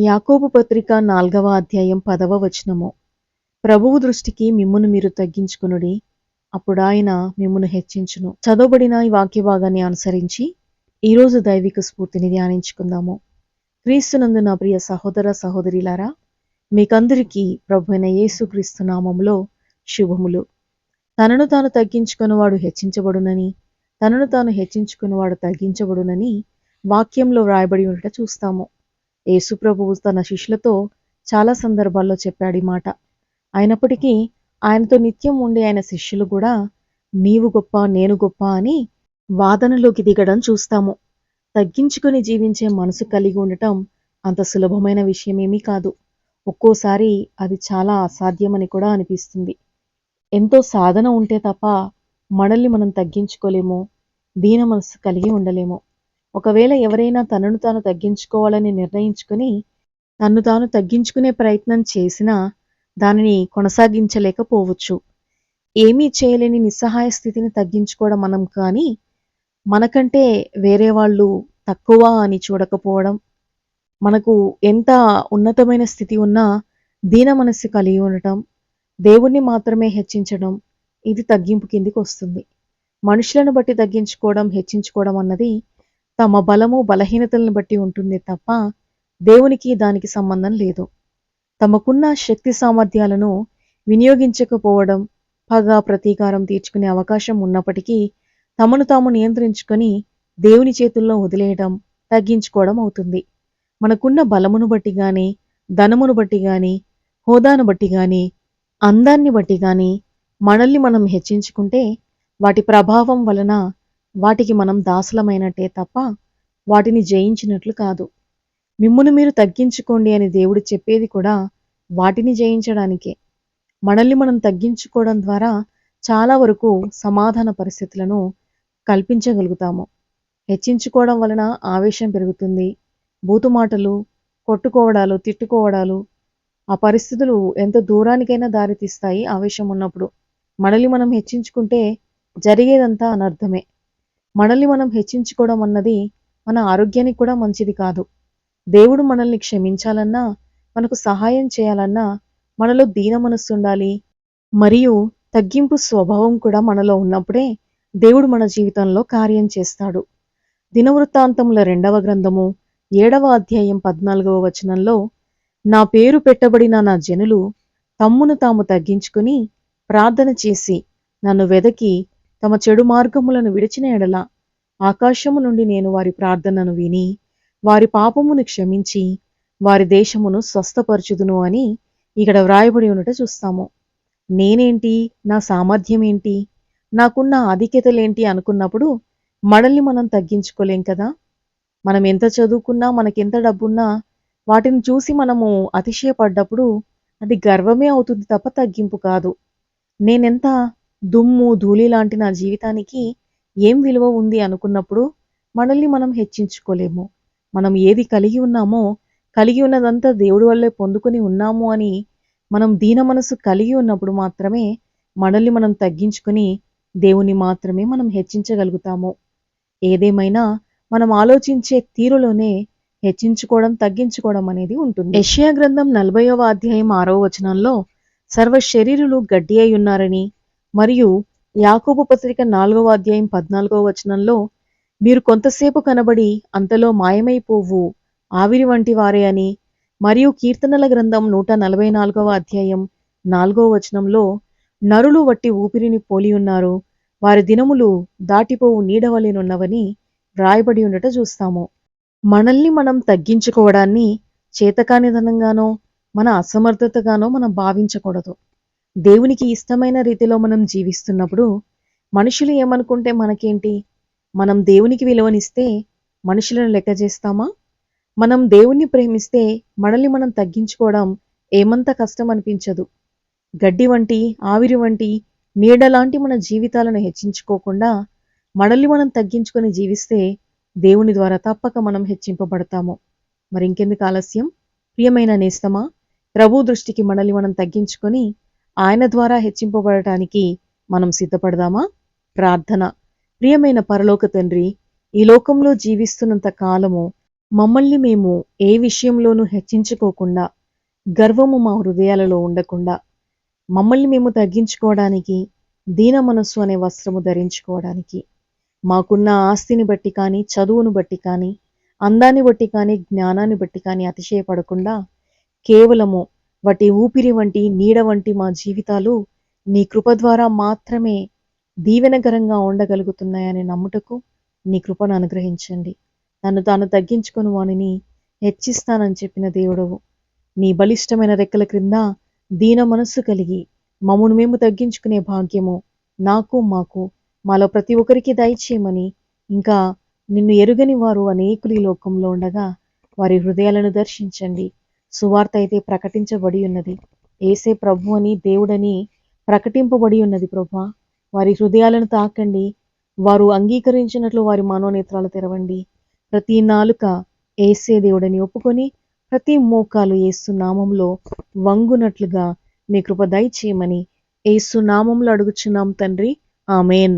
యాకోబు పత్రిక 4వ అధ్యాయం 10వ వచనము. ప్రభువు దృష్టికి మిమ్మును మీరు తగ్గించుకొనుడి, అప్పుడాయన మిమ్మును హెచ్చించును. చదవబడిన ఈ వాక్య భాగాన్ని అనుసరించి ఈరోజు దైవిక స్ఫూర్తిని ధ్యానించుకుందాము. క్రీస్తునందు నా ప్రియ సహోదర సహోదరిలారా, మీకందరికీ ప్రభువైన యేసుక్రీస్తు నామములో శుభములు. తనను తాను తగ్గించుకున్నవాడు హెచ్చించబడునని, తనను తాను హెచ్చించుకున్నవాడు తగ్గించబడునని వాక్యంలో వ్రాయబడి ఉండట చూస్తాము. యేసు ప్రభువు తన శిష్యులతో చాలా సందర్భాల్లో చెప్పాడు ఈ మాట. అయినప్పటికీ ఆయనతో నిత్యం ఉండే ఆయన శిష్యులు కూడా నీవు గొప్ప నేను గొప్ప అని వాదనలోకి దిగడం చూస్తాము. తగ్గించుకుని జీవించే మనసు కలిగి ఉండటం అంత సులభమైన విషయమేమీ కాదు. ఒక్కోసారి అది చాలా అసాధ్యమని కూడా అనిపిస్తుంది. ఎంతో సాధన ఉంటే తప్ప మనల్ని మనం తగ్గించుకోలేము, దీన మనసు కలిగి ఉండలేము. ఒకవేళ ఎవరైనా తనను తాను తగ్గించుకోవాలని నిర్ణయించుకుని తన్ను తాను తగ్గించుకునే ప్రయత్నం చేసినా దానిని కొనసాగించలేకపోవచ్చు. ఏమీ చేయలేని నిస్సహాయ స్థితిని తగ్గించుకోవడం మనం కానీ, మనకంటే వేరే వాళ్ళు తక్కువ అని చూడకపోవడం, మనకు ఎంత ఉన్నతమైన స్థితి ఉన్నా దీన మనస్సు కలిగి ఉండటం, దేవుణ్ణి మాత్రమే హెచ్చించడం, ఇది తగ్గింపు కిందికి వస్తుంది. మనుషులను బట్టి తగ్గించుకోవడం, హెచ్చించుకోవడం అన్నది తమ బలము బలహీనతలను బట్టి ఉంటుంది తప్ప దేవునికి దానికి సంబంధం లేదు. తమకున్న శక్తి సామర్థ్యాలను వినియోగించకపోవడం, పగ ప్రతీకారం తీర్చుకునే అవకాశం ఉన్నప్పటికీ తమను తాము నియంత్రించుకొని దేవుని చేతుల్లో వదిలేయడం తగ్గించుకోవడం అవుతుంది. మనకున్న బలమును బట్టి గాని, ధనమును బట్టి గాని, హోదాను బట్టి గాని, అందాన్ని బట్టి గాని మనల్ని మనం హెచ్చించుకుంటే వాటి ప్రభావం వలన వాటికి మనం దాసులమైనట్టే తప్ప వాటిని జయించినట్లు కాదు. మిమ్మును మీరు తగ్గించుకోండి అని దేవుడు చెప్పేది కూడా వాటిని జయించడానికే. మనల్ని మనం తగ్గించుకోవడం ద్వారా చాలా వరకు సమాధాన పరిస్థితులను కల్పించగలుగుతాము. హెచ్చించుకోవడం వలన ఆవేశం పెరుగుతుంది. బూతుమాటలు, కొట్టుకోవడాలు, తిట్టుకోవడాలు, ఆ పరిస్థితులు ఎంత దూరానికైనా దారితీస్తాయి. ఆవేశం ఉన్నప్పుడు మనల్ని మనం హెచ్చించుకుంటే జరిగేదంతా అనర్థమే. మనల్ని మనం హెచ్చించుకోవడం అన్నది మన ఆరోగ్యానికి కూడా మంచిది కాదు. దేవుడు మనల్ని క్షమించాలన్నా, మనకు సహాయం చేయాలన్నా మనలో దీన మనస్సు ఉండాలి. మరియు తగ్గింపు స్వభావం కూడా మనలో ఉన్నప్పుడే దేవుడు మన జీవితంలో కార్యం చేస్తాడు. దినవృత్తాంతముల 2వ గ్రంథము 7వ అధ్యాయం 14వ వచనంలో, నా పేరు పెట్టబడిన నా జనులు తమ్మును తాము తగ్గించుకుని ప్రార్థన చేసి నన్ను వెదకి తమ చెడు మార్గములను విడిచిన ఎడల ఆకాశము నుండి నేను వారి ప్రార్థనను విని వారి పాపమును క్షమించి వారి దేశమును స్వస్థపరచుదును అని ఇక్కడ వ్రాయబడి ఉండట చూస్తాము. నేనేంటి, నా సామర్థ్యం ఏంటి, నాకున్న ఆధిక్యతలేంటి అనుకున్నప్పుడు మనల్ని మనం తగ్గించుకోలేం కదా. మనం ఎంత చదువుకున్నా, మనకెంత డబ్బున్నా వాటిని చూసి మనము అతిశయపడ్డప్పుడు అది గర్వమే అవుతుంది తప్ప తగ్గింపు కాదు. నేనెంత దుమ్ము ధూళి లాంటి నా జీవితానికి ఏం విలువ ఉంది అనుకున్నప్పుడు మనల్ని మనం హెచ్చించుకోలేము. మనం ఏది కలిగి ఉన్నామో, కలిగి ఉన్నదంతా దేవుడి వల్లే పొందుకొని ఉన్నాము అని మనం దీన మనసు కలిగి ఉన్నప్పుడు మాత్రమే మనల్ని మనం తగ్గించుకొని దేవుని మాత్రమే మనం హెచ్చించగలుగుతాము. ఏదేమైనా మనం ఆలోచించే తీరులోనే హెచ్చించుకోవడం, తగ్గించుకోవడం అనేది ఉంటుంది. యెషయా గ్రంథం 40వ అధ్యాయం 6వ వచనంలో సర్వ శరీరులు గడ్డి అయి ఉన్నారని, మరియు యాకోబు పత్రిక 4వ అధ్యాయం 14వ వచనంలో మీరు కొంతసేపు కనబడి అంతలో మాయమైపోవు ఆవిరి వంటి వారే అని, మరియు కీర్తనల గ్రంథం 144వ అధ్యాయం 4వ వచనంలో నరులు వట్టి ఊపిరిని పోలి ఉన్నారు, వారి దినములు దాటిపోవు నీడవలెనున్నవని వ్రాయబడి ఉండట చూస్తాము. మనల్ని మనం తగ్గించుకోవడాన్ని చేతకానిదనంగానో మన అసమర్థతగానో మనం భావించకూడదు. దేవునికి ఇష్టమైన రీతిలో మనం జీవిస్తున్నప్పుడు మనుషులు ఏమనుకుంటే మనకేంటి? మనం దేవునికి విలువనిస్తే మనుషులను లెక్క చేస్తామా? మనం దేవుణ్ణి ప్రేమిస్తే మనల్ని మనం తగ్గించుకోవడం ఏమంత కష్టం అనిపించదు. గడ్డి వంటి, ఆవిరి వంటి, నీడలాంటి మన జీవితాలను హెచ్చించుకోకుండా మనల్ని మనం తగ్గించుకొని జీవిస్తే దేవుని ద్వారా తప్పక మనం హెచ్చింపబడతాము. మరి ఇంకెందుకు ఆలస్యం? ప్రియమైన నేస్తమా, ప్రభు దృష్టికి మనల్ని మనం తగ్గించుకొని ఆయన ద్వారా హెచ్చింపబడటానికి మనం సిద్ధపడదామా? ప్రార్థన. ప్రియమైన పరలోక తండ్రి, ఈ లోకంలో జీవిస్తున్నంత కాలము మమ్మల్ని మేము ఏ విషయంలోనూ హెచ్చించుకోకుండా, గర్వము మా హృదయాలలో ఉండకుండా, మమ్మల్ని మేము తగ్గించుకోవడానికి, దీన మనస్సు అనే వస్త్రము ధరించుకోవడానికి, మాకున్న ఆస్తిని బట్టి కానీ, చదువును బట్టి కానీ, అందాన్ని బట్టి కానీ, జ్ఞానాన్ని బట్టి కానీ అతిశయపడకుండా, కేవలము వాటి ఊపిరి వంటి, నీడ వంటి మా జీవితాలు నీ కృప ద్వారా మాత్రమే దీవెనకరంగా ఉండగలుగుతున్నాయని నమ్ముటకు నీ కృపను అనుగ్రహించండి. నన్ను తాను తగ్గించుకొని వానిని హెచ్చిస్తానని చెప్పిన దేవుడవు. నీ బలిష్టమైన రెక్కల క్రింద దీన మనస్సు కలిగి మమ్మను మేము తగ్గించుకునే భాగ్యము నాకు, మాలో ప్రతి ఒక్కరికి దయచేయమని, ఇంకా నిన్ను ఎరుగని వారు అనేకులు ఈ లోకంలో ఉండగా వారి హృదయాలను దర్శించండి. సువార్త అయితే ప్రకటించబడి ఉన్నది. యేసే ప్రభు అని, దేవుడని ప్రకటింపబడి ఉన్నది. ప్రభా, వారి హృదయాలను తాకండి. వారు అంగీకరించినట్లు వారి మనోనేత్రాలు తెరవండి. ప్రతి నాలుక యేసే దేవుడని ఒప్పుకొని, ప్రతి మోకాలు యేసు నామంలో వంగునట్లుగా మీ కృప దయచేయమని యేసు నామంలో అడుగుచున్నాం తండ్రి. ఆమేన్.